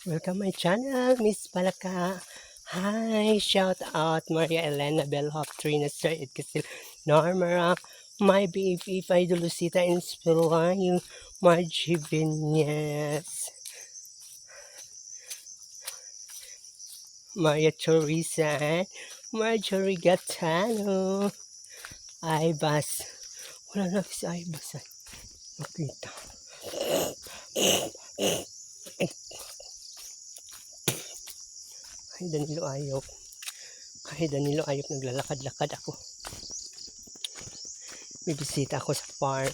Welcome my channel, Miss Palaka. Hi, shout out Maria Elena Bellhop, Trina Sir Edcasil, Normara, my baby Fido Lucita Inspilayo, Margie Vinyas, Maria Teresa, Marjorie Gatano, Ibas. Wala na si Ibas ay makita. Ay, Danilo Ayok. Kahit Danilo Ayok, naglalakad-lakad ako. Bibisita ako sa farm.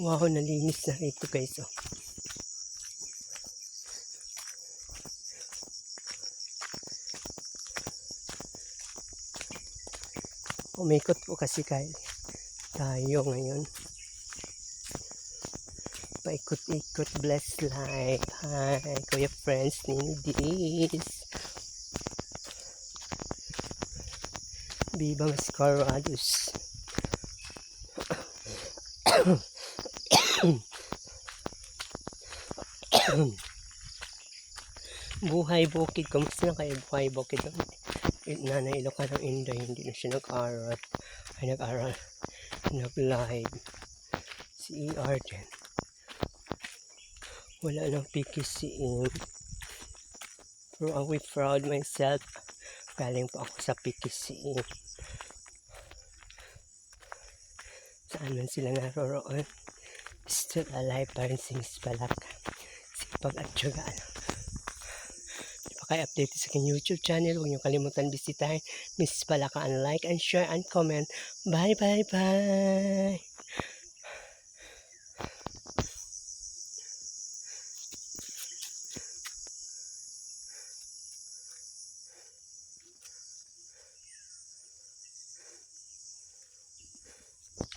Wow, nalinis na ito guys. Oh. Umikot po kasi tayo ngayon. Paikot-ikot, blessed life. Hi, Kuya Friends, Nini Dis. Viva Mascarados. Buhay Bukid, kamusta na kayo Buhay Bukid? Nanay Ilocano Inday, hindi na siya nag-aral. Ay nag-aral, nag-live. Si ER din. Wala nang PKCM. Pero I'm proud myself. Galing po ako sa PKCM. Saan man sila naroroon. Still alive pa rin si Miss Palaka. Sipag at tiyagaan. Paki-update sa aking YouTube channel. Huwag niyo kalimutan bisitahin Miss Palaka and like and share and comment. Bye bye bye!